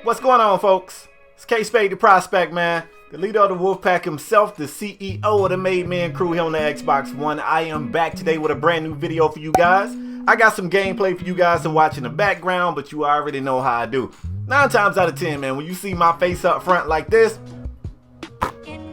What's going on, folks? It's KspadeTheProspect, man. The leader of the Wolfpack himself, the CEO of the Made Man crew here on the Xbox One. I am back today with a brand new video for you guys. I got some gameplay for you guys to watch in the background, but you already know how I do. 9 times out of 10, man, when you see my face up front like this,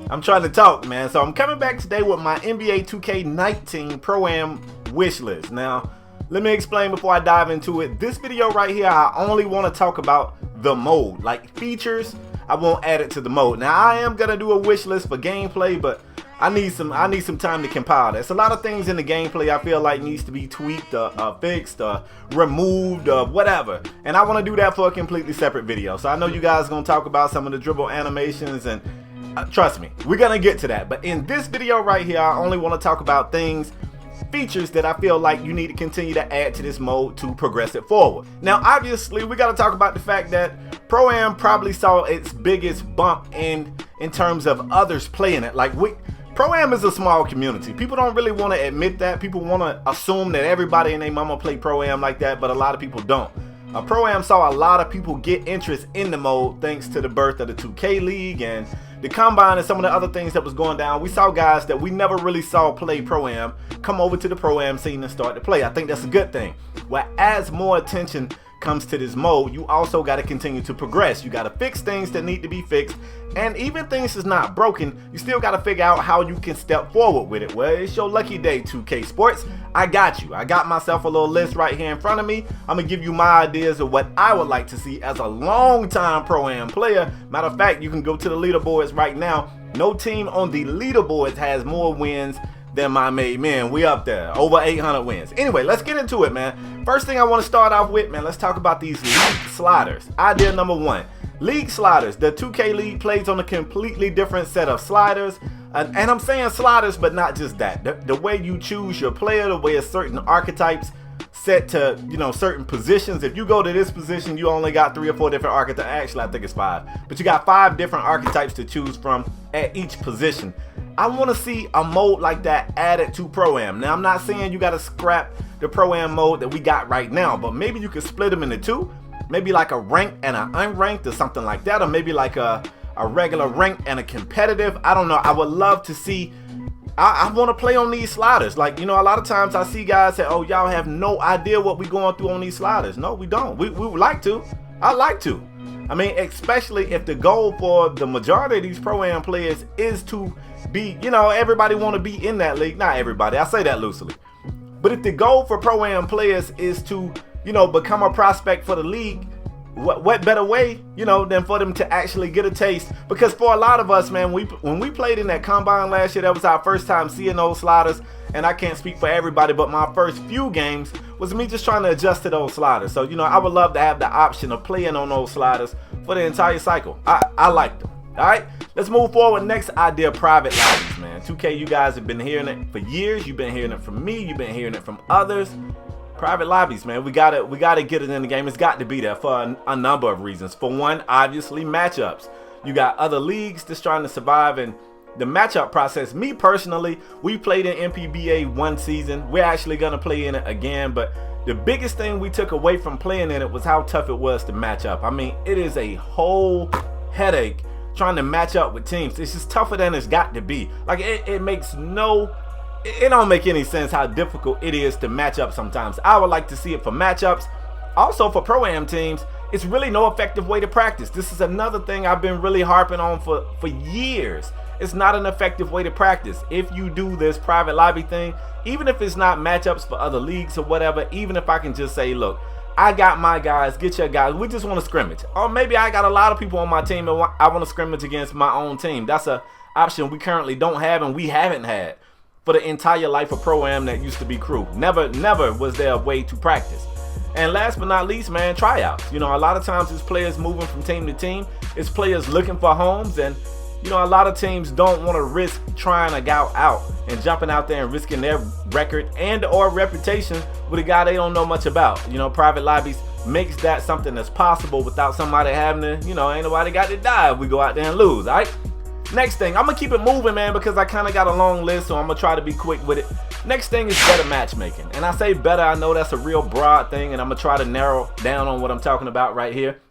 I'm trying to talk, man. So I'm coming back today with my NBA 2K19 Pro-Am wish list. Now, let me explain before I dive into it. This video right here, I only want to talk about the mode, like features. I won't add it to the mode. Now, I am gonna do a wish list for gameplay, but I need some time to compile. There's a lot of things in the gameplay I feel like needs to be tweaked, fixed, removed, whatever. And I want to do that for a completely separate video. So I know you guys are gonna talk about some of the dribble animations, and trust me, we're gonna get to that. But in this video right here, I only want to talk about features that I feel like you need to continue to add to this mode to progress it forward. Now, obviously, we got to talk about the fact that Pro-Am probably saw its biggest bump in terms of others playing it. Like, Pro-Am is a small community. People don't really want to admit that. People want to assume that everybody and their mama play Pro-Am like that, but a lot of people don't. Pro-Am saw a lot of people get interest in the mode thanks to the birth of the 2K League and the Combine and some of the other things that was going down. We saw guys that we never really saw play Pro-Am come over to the Pro-Am scene and start to play. I think that's a good thing. Well, as more attention comes to this mode, you also got to continue to progress. You got to fix things that need to be fixed, and even things that's not broken, you still got to figure out how you can step forward with it. Well, it's your lucky day, 2K Sports. I got you. I got myself a little list right here in front of me. I'm gonna give you my ideas of what I would like to see as a long-time Pro-Am player. Matter of fact, you can go to the leaderboards right now. No team on the leaderboards has more wins than my Made Man. We up there, over 800 wins. Anyway, let's get into it, man. First thing I want to start off with, man, let's talk about these league sliders. Idea number 1, league sliders. The 2K League plays on a completely different set of sliders. And I'm saying sliders, but not just that. The way you choose your player, the way certain archetypes set to, certain positions. If you go to this position, you only got 3 or 4 different archetypes. Actually, I think it's 5. But you got 5 different archetypes to choose from at each position. I want to see a mode like that added to Pro-Am. Now, I'm not saying you got to scrap the Pro-Am mode that we got right now, but maybe you could split them into 2. Maybe like a ranked and an unranked or something like that, or maybe like a regular ranked and a competitive. I don't know. I would love to see. I want to play on these sliders. Like, a lot of times I see guys say, oh, y'all have no idea what we going through on these sliders. No, we don't. We would like to. I'd like to. I mean, especially if the goal for the majority of these Pro-Am players is to be, everybody want to be in that league. Not everybody. I say that loosely. But if the goal for Pro-Am players is to, become a prospect for the league, what better way, than for them to actually get a taste? Because for a lot of us, man, when we played in that Combine last year, that was our first time seeing those sliders. And I can't speak for everybody, but my first few games was me just trying to adjust to those sliders. So, I would love to have the option of playing on those sliders for the entire cycle. I like them. All right, let's move forward. Next idea, private lobbies, man. 2K, you guys have been hearing it for years. You've been hearing it from me. You've been hearing it from others. Private lobbies, man. We gotta get it in the game. It's got to be there for a number of reasons. For one, obviously, matchups. You got other leagues that's trying to survive, and the matchup process. Me personally, we played in MPBA 1 season. We're actually gonna play in it again, but the biggest thing we took away from playing in it was how tough it was to match up. I mean, it is a whole headache trying to match up with teams. It's just tougher than it's got to be. Like, it don't make any sense how difficult it is to match up sometimes. I would like to see it for matchups. Also for Pro-Am teams, it's really no effective way to practice. This is another thing I've been really harping on for years. It's not an effective way to practice. If you do this private lobby thing, even if it's not matchups for other leagues or whatever, even if I can just say, look, I got my guys, get your guys, we just want to scrimmage. Or maybe I got a lot of people on my team and I want to scrimmage against my own team. That's an option we currently don't have and we haven't had for the entire life of Pro-Am that used to be crew. Never was there a way to practice. And last but not least, man, tryouts. A lot of times it's players moving from team to team. It's players looking for homes, and a lot of teams don't want to risk trying a guy out and jumping out there and risking their record and or reputation with a guy they don't know much about. Private lobbies makes that something that's possible without somebody having to, ain't nobody got to die if we go out there and lose, all right? Next thing, I'm going to keep it moving, man, because I kind of got a long list, so I'm going to try to be quick with it. Next thing is better matchmaking. And I say better, I know that's a real broad thing, and I'm going to try to narrow down on what I'm talking about right here.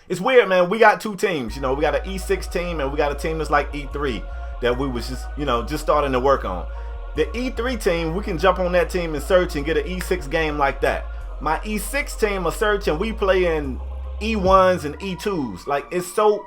it's weird, man. We got two teams. You know, we got an E6 team and we got a team that's like E3 that we was just, you know, just starting to work on. The E3 team, we can jump on that team and search and get an E6 game like that. My E6 team will search and we play in E1s and E2s. Like, it's so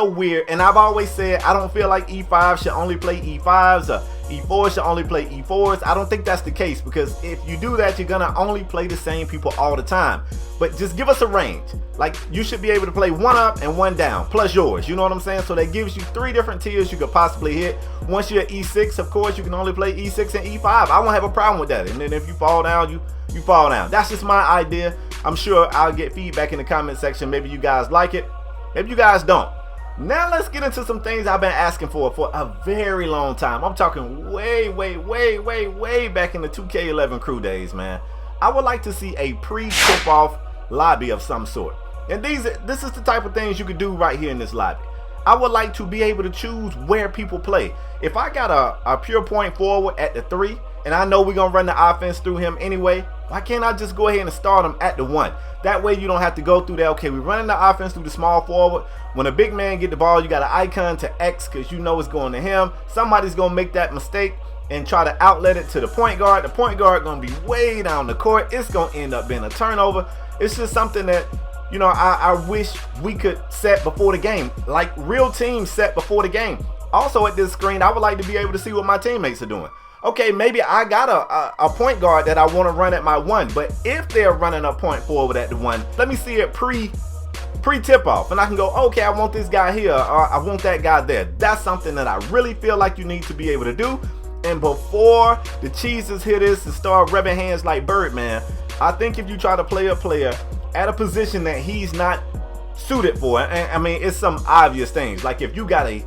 weird. And I've always said I don't feel like E5 should only play E5s or E4 should only play E4s. I don't think that's the case, because if you do that, you're gonna only play the same people all the time. But just give us a range. Like, you should be able to play one up and one down plus yours, you know what I'm saying? So that gives you 3 different tiers you could possibly hit. Once you're at E6, of course, you can only play E6 and E5. I won't have a problem with that. And then if you fall down, you fall down. That's just my idea. I'm sure I'll get feedback in the comment section. Maybe you guys like it, maybe you guys don't. Now let's get into some things I've been asking for a very long time. I'm talking way back in the 2K11 crew days, man. I would like to see a pre-tip-off lobby of some sort. And this is the type of things you could do right here in this lobby. I would like to be able to choose where people play. If I got a pure point forward at the 3, and I know we're going to run the offense through him anyway, why can't I just go ahead and start him at the 1? That way you don't have to go through that. Okay, we're running the offense through the small forward. When a big man get the ball, you got an icon to X because you know it's going to him. Somebody's going to make that mistake and try to outlet it to the point guard. The point guard going to be way down the court. It's going to end up being a turnover. It's just something that, you know, I wish we could set before the game. Like real teams set before the game. Also at this screen, I would like to be able to see what my teammates are doing. Okay, maybe I got a point guard that I want to run at my 1, but if they're running a point forward at the 1, let me see it pre-tip off, and I can go, okay, I want this guy here, or I want that guy there. That's something that I really feel like you need to be able to do. And before the cheeses hit us and start rubbing hands like Birdman, I think if you try to play a player at a position that he's not suited for, and I mean, it's some obvious things. Like if you got a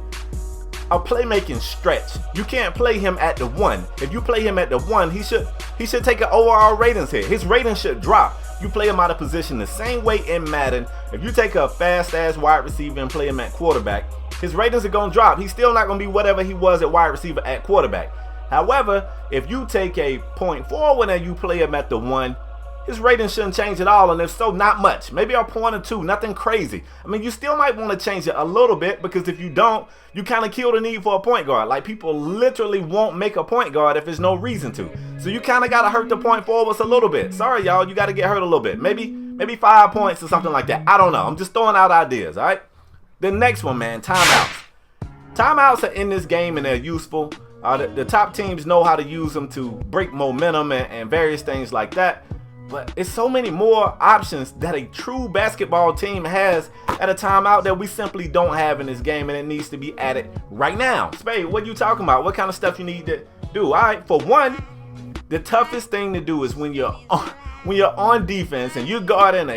playmaking stretch, you can't play him at the 1. If you play him at the 1, he should take an overall ratings hit. His ratings should drop. You play him out of position the same way in Madden. If you take a fast ass wide receiver and play him at quarterback, his ratings are gonna drop. He's still not gonna be whatever he was at wide receiver at quarterback. However, if you take a point forward and you play him at the 1, his rating shouldn't change at all, and if so, not much. Maybe a point or 2, nothing crazy. I mean, you still might want to change it a little bit, because if you don't, you kind of kill the need for a point guard. Like, people literally won't make a point guard if there's no reason to. So you kind of got to hurt the point forwards a little bit. Sorry, y'all, you got to get hurt a little bit. Maybe 5 points or something like that. I don't know. I'm just throwing out ideas, all right? The next one, man, timeouts. Timeouts are in this game, and they're useful. The top teams know how to use them to break momentum and various things like that. But it's so many more options that a true basketball team has at a timeout that we simply don't have in this game, and it needs to be added right now. Spade, what are you talking about? What kind of stuff you need to do? All right, for one, the toughest thing to do is when you're on defense and you're guarding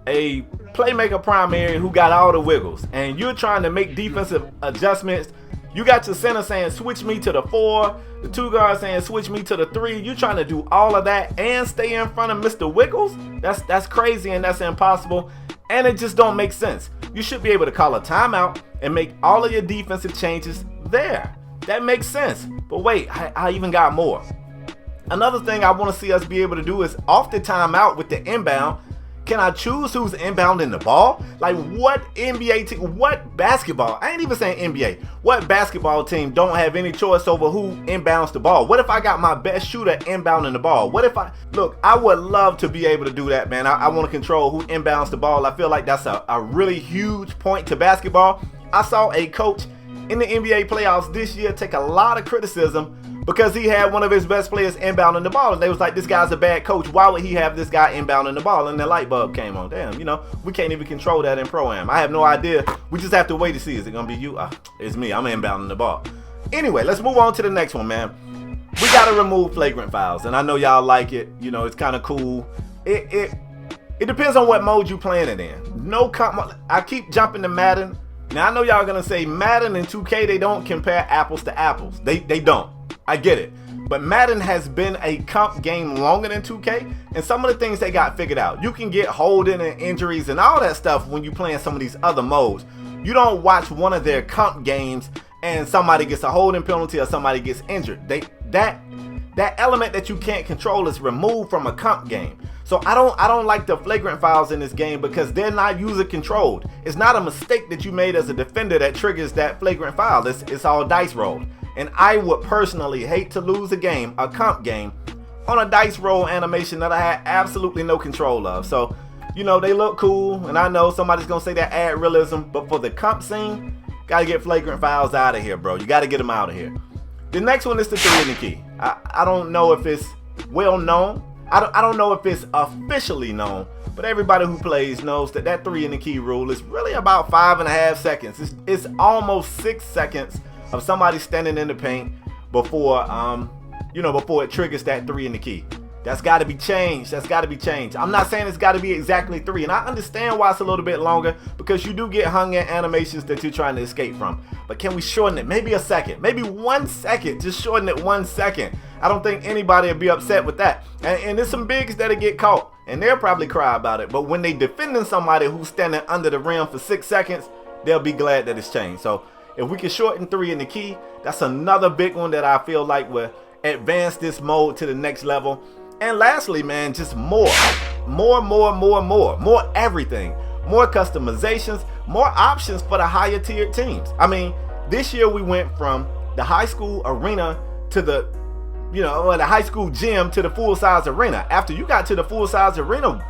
a playmaker primary who got all the wiggles, and you're trying to make defensive adjustments. You got your center saying switch me to the 4, the 2 guards saying switch me to the 3. You're trying to do all of that and stay in front of Mr. Wiggles? That's crazy, and that's impossible, and it just don't make sense. You should be able to call a timeout and make all of your defensive changes there. That makes sense. But wait, I even got more. Another thing I want to see us be able to do is off the timeout with the inbound, can I choose who's inbounding the ball? Like, what NBA team, what basketball, I ain't even saying NBA, what basketball team don't have any choice over who inbounds the ball? What if I got my best shooter inbounding the ball? What if look, I would love to be able to do that, man. I want to control who inbounds the ball. I feel like that's a really huge point to basketball. I saw a coach in the NBA playoffs this year take a lot of criticism because he had one of his best players inbounding the ball, and they was like, this guy's a bad coach. Why would he have this guy inbounding the ball? And the light bulb came on. Damn, you know, we can't even control that in Pro-Am. I have no idea. We just have to wait to see. Is it gonna be you? It's me. I'm inbounding the ball. Anyway, let's move on to the next one, man. We gotta remove flagrant fouls, and I know y'all like it. You know, it's kind of cool. It depends on what mode you playing it in. I keep jumping to Madden. Now I know y'all gonna say Madden and 2K, they don't compare apples to apples. They don't. I get it. But Madden has been a comp game longer than 2K, and some of the things they got figured out. You can get holding and injuries and all that stuff when you playing some of these other modes. You don't watch one of their comp games and somebody gets a holding penalty or somebody gets injured. That element that you can't control is removed from a comp game. So I don't like the flagrant fouls in this game because they're not user controlled. It's not a mistake that you made as a defender that triggers that flagrant foul. It's all dice rolled. And I would personally hate to lose a game, a comp game, on a dice roll animation that I had absolutely no control of. So, you know, they look cool, and I know somebody's gonna say that add realism, but for the comp scene, gotta get flagrant fouls out of here, bro. You gotta get them out of here. The next one is the 3 in the key. I don't know if it's well known. I don't know if it's officially known, but everybody who plays knows that that 3 in the key rule is really about 5.5 seconds. It's almost 6 seconds of somebody standing in the paint before before it triggers that 3 in the key. That's got to be changed. That's got to be changed. I'm not saying it's got to be exactly 3, and I understand why it's a little bit longer because you do get hung in animations that you're trying to escape from. But can we shorten it? Maybe a second, maybe 1 second. Just shorten it 1 second. I don't think anybody would be upset with that. And there's some bigs that'll get caught, and they'll probably cry about it. But when they defending somebody who's standing under the rim for 6 seconds, they'll be glad that it's changed. So if we can shorten 3 in the key, that's another big one that I feel like will advance this mode to the next level. And lastly, man, just more everything. More customizations, more options for the higher tiered teams. I mean, this year we went from the high school arena to the high school gym to the full size arena. After you got to the full size arena,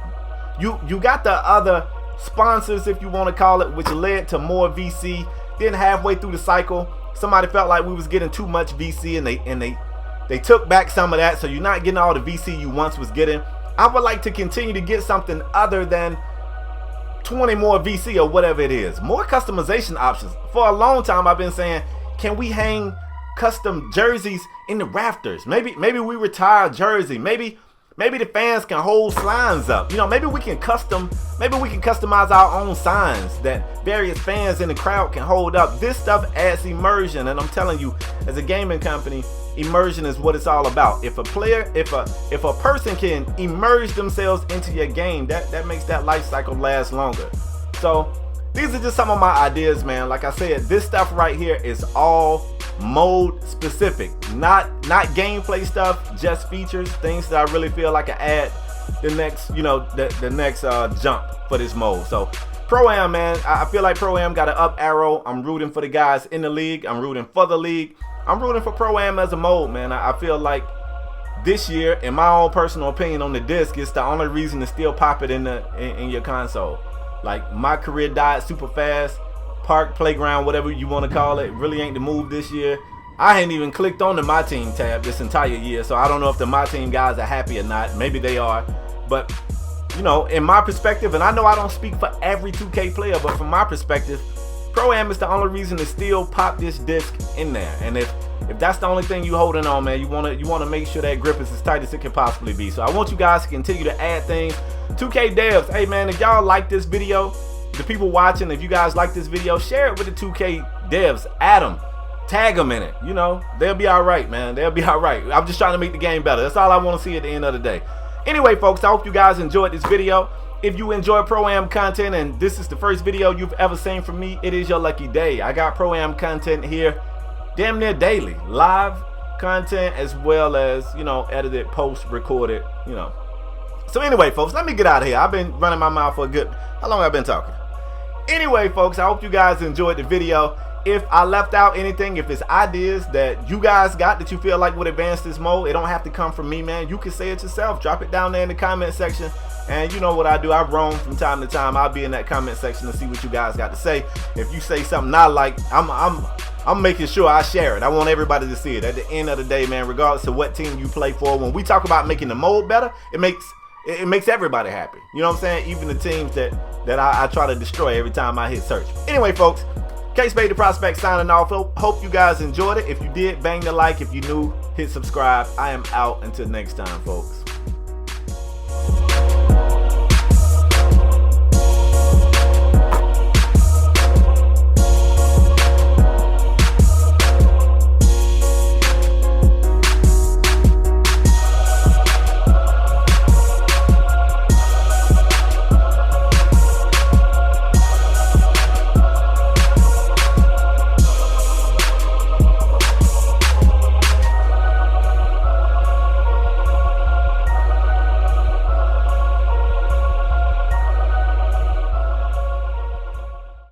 you got the other sponsors, if you want to call it, which led to more VC. Then halfway through the cycle, somebody felt like we was getting too much VC, and they took back some of that, so you're not getting all the VC you once was getting. I would like to continue to get something other than 20 more VC or whatever it is. More customization options. For a long time I've been saying, can we hang custom jerseys in the rafters? Maybe we retire a jersey. Maybe the fans can hold signs up. Maybe we can customize our own signs that various fans in the crowd can hold up. This stuff adds immersion, and I'm telling you, as a gaming company, immersion is what it's all about. If a person can immerse themselves into your game, that makes that life cycle last longer. So these are just some of my ideas, man. Like I said, this stuff right here is all mode specific, not gameplay stuff, just features, things that I really feel like I add the next the next jump for this mode. So Pro-Am, man, I feel like Pro-Am got an up arrow. I'm rooting for the guys in the league. I'm rooting for the league. I'm rooting for Pro-Am as a mode, man. I feel like this year, in my own personal opinion, on the disc, it's the only reason to still pop it in your console. Like, my career died super fast. Park, playground, whatever you want to call it, really ain't the move this year. I ain't even clicked on the My Team tab this entire year, so I don't know if the My Team guys are happy or not. Maybe they are. But, in my perspective, and I know I don't speak for every 2K player, but from my perspective, Pro-Am is the only reason to still pop this disc in there. And if that's the only thing you holding on, man, you wanna make sure that grip is as tight as it can possibly be. So I want you guys to continue to add things. 2K devs, hey man, if y'all like this video, the people watching, if you guys like this video, share it with the 2K devs. Add them, tag them in it. They'll be all right, man. They'll be all right. I'm just trying to make the game better. That's all I want to see at the end of the day. Anyway, folks, I hope you guys enjoyed this video. If you enjoy Pro-Am content and this is the first video you've ever seen from me, it is your lucky day. I got Pro-Am content here damn near daily. Live content as well as, edited, post-recorded, So anyway, folks, let me get out of here. I've been running my mouth for how long have I been talking? Anyway, folks, I hope you guys enjoyed the video. If I left out anything, if it's ideas that you guys got that you feel like would advance this mode, it don't have to come from me, man. You can say it yourself. Drop it down there in the comment section. And you know what I do, I roam from time to time. I'll be in that comment section to see what you guys got to say. If you say something I like, I'm making sure I share it. I want everybody to see it. At the end of the day, man, regardless of what team you play for, when we talk about making the mode better, it makes everybody happy. You know what I'm saying? Even the teams that I try to destroy every time I hit search. Anyway, folks, KspadeTheProspect signing off. Hope you guys enjoyed it. If you did, bang the like. If you new, hit subscribe. I am out until next time, folks.